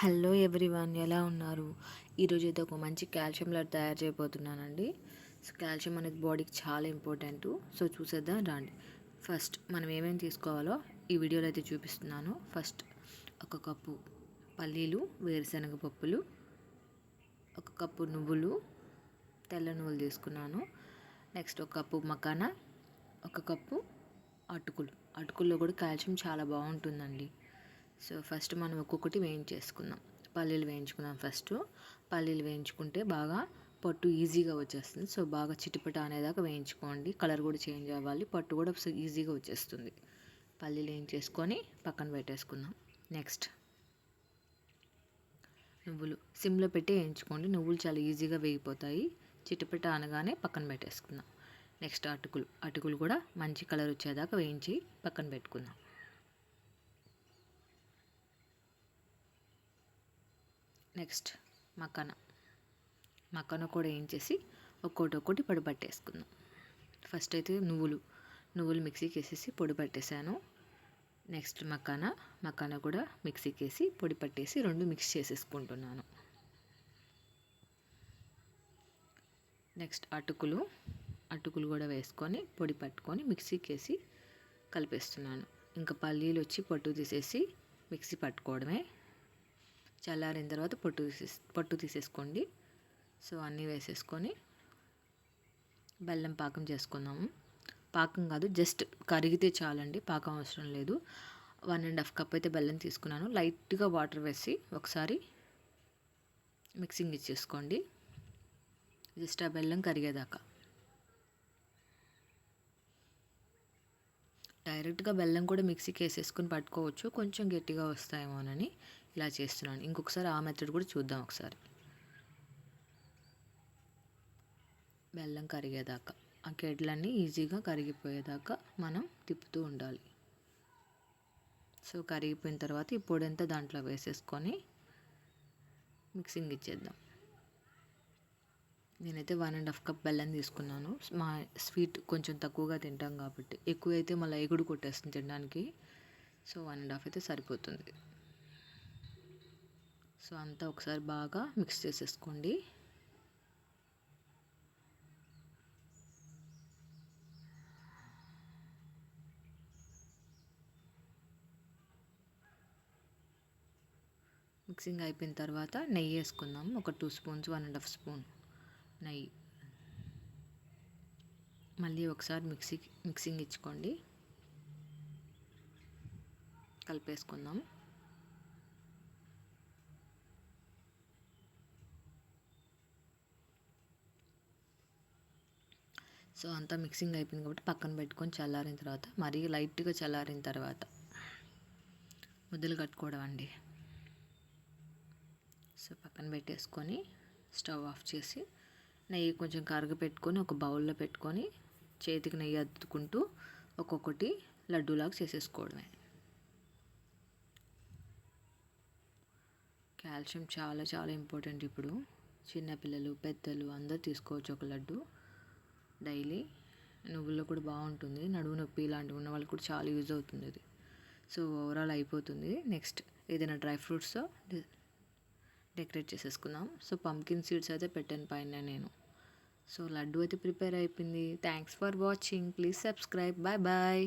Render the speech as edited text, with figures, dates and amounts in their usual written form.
Hello everyone, ఎలా ఉన్నారు? ఈరోజు అయితే ఒక మంచి కాల్షియం లడ్డు తయారు చేయబోతున్నానండి. సో కాల్షియం అనేది బాడీకి చాలా ఇంపార్టెంట్. సో చూసేద్దాం రండి. ఫస్ట్ మనం ఏమేమి తీసుకోవాలో ఈ వీడియోలో అయితే చూపిస్తున్నాను. ఫస్ట్ ఒక కప్పు పల్లీలు, వేరుశనగ పప్పులు, ఒక కప్పు నువ్వులు, తెల్ల నువ్వులు తీసుకున్నాను. నెక్స్ట్ ఒక కప్పు మకానా, ఒక కప్పు అటుకుల్లో కూడా కాల్షియం చాలా బాగుంటుందండి. సో ఫస్ట్ మనం ఒక్కొక్కటి వేయించేసుకుందాం. పల్లీలు వేయించుకుందాం. ఫస్ట్ పల్లీలు వేయించుకుంటే బాగా పట్టు ఈజీగా వచ్చేస్తుంది. సో బాగా చిటిపట అనేదాకా వేయించుకోండి. కలర్ కూడా చేంజ్ అవ్వాలి, పట్టు కూడా ఈజీగా వచ్చేస్తుంది. పల్లీలు వేయించేసుకొని పక్కన పెట్టేసుకుందాం. నెక్స్ట్ నువ్వులు సిమ్లో పెట్టి వేయించుకోండి. నువ్వులు చాలా ఈజీగా వేగిపోతాయి. చిటిపట అనగానే పక్కన పెట్టేసుకుందాం. నెక్స్ట్ అటుకులు కూడా మంచి కలర్ వచ్చేదాకా వేయించి పక్కన పెట్టుకుందాం. నెక్స్ట్ మకానా కూడా వేయించేసి ఒక్కొక్కటి పొడి పట్టేసుకుందాం. ఫస్ట్ అయితే నువ్వులు మిక్సీకి వేసేసి పొడి పట్టేసాను. నెక్స్ట్ మకానా కూడా మిక్సీకి వేసి పొడి పట్టేసి రెండు మిక్స్ చేసేసుకుంటున్నాను. నెక్స్ట్ అటుకులు కూడా వేసుకొని పొడి పట్టుకొని మిక్సీకి వేసి కలిపేస్తున్నాను. ఇంకా పల్లీలు వచ్చి పొట్టు తీసేసి మిక్సీ పట్టుకోవడమే. చల్లారిన తర్వాత పొట్టు తీసేసుకోండి. సో అన్నీ వేసేసుకొని బెల్లం పాకం చేసుకుందాము. పాకం కాదు, జస్ట్ కరిగితే చాలండి, పాకం అవసరం లేదు. 1.5 కప్ అయితే బెల్లం తీసుకున్నాను. లైట్గా వాటర్ వేసి ఒకసారి మిక్సింగ్ ఇచ్చేసుకోండి, జస్ట్ ఆ బెల్లం కరిగేదాకా. డైరెక్ట్గా బెల్లం కూడా మిక్సీకి వేసేసుకొని పట్టుకోవచ్చు, కొంచెం గట్టిగా వస్తాయేమోనని ఇలా చేస్తున్నాను. ఇంకొకసారి ఆ మెథడ్ కూడా చూద్దాం. ఒకసారి బెల్లం కరిగేదాకా, ఆ గెడ్లన్నీ ఈజీగా కరిగిపోయేదాకా మనం తిప్పుతూ ఉండాలి. సో కరిగిపోయిన తర్వాత ఈ పొడంతా దాంట్లో వేసేసుకొని మిక్సింగ్ ఇచ్చేద్దాం. నేనైతే 1.5 కప్ బెల్లం తీసుకున్నాను. మా స్వీట్ కొంచెం తక్కువగా తింటాం కాబట్టి, ఎక్కువ అయితే మళ్ళీ ఎగుడు కొట్టేస్తుంది తినడానికి. సో 1.5 అయితే సరిపోతుంది. సో అంతా ఒకసారి బాగా మిక్స్ చేసేసుకోండి. మిక్సింగ్ అయిపోయిన తర్వాత నెయ్యి వేసుకుందాం. ఒక 2 స్పూన్స్, 1.5 స్పూన్ నెయ్యి. మళ్ళీ ఒకసారి మిక్సింగ్ ఇచ్చుకోండి, కలిపేసుకుందాం. సో అంతా మిక్సింగ్ అయిపోయింది కాబట్టి పక్కన పెట్టుకొని చల్లారిన తర్వాత, మరీ లైట్గా చల్లారిన తర్వాత ముద్దలు కట్టుకోవడం అండి. సో పక్కన పెట్టేసుకొని స్టవ్ ఆఫ్ చేసి నెయ్యి కొంచెం కరగపెట్టుకొని ఒక బౌల్లో పెట్టుకొని చేతికి నెయ్యి అద్దుకుంటూ ఒక్కొక్కటి లడ్డూలాగా చేసేసుకోవడమే. కాల్షియం చాలా చాలా ఇంపార్టెంట్. ఇప్పుడు చిన్నపిల్లలు, పెద్దలు అందరూ తీసుకోవచ్చు ఒక లడ్డు డైలీ. నువ్వుల్లో కూడా బాగుంటుంది, నడుము నొప్పి ఇలాంటివి ఉన్న వాళ్ళకి కూడా చాలా యూజ్ అవుతుంది ఇది. సో ఓవరాల్ అయిపోతుంది. నెక్స్ట్ ఏదైనా డ్రై ఫ్రూట్స్తో డెకరేట్ చేసేసుకుందాం. సో పంకిన్ సీడ్స్ అయితే పెట్టాను పైన నేను. సో లడ్డు అయితే ప్రిపేర్ అయిపోయింది. Thanks for watching. Please subscribe. Bye bye.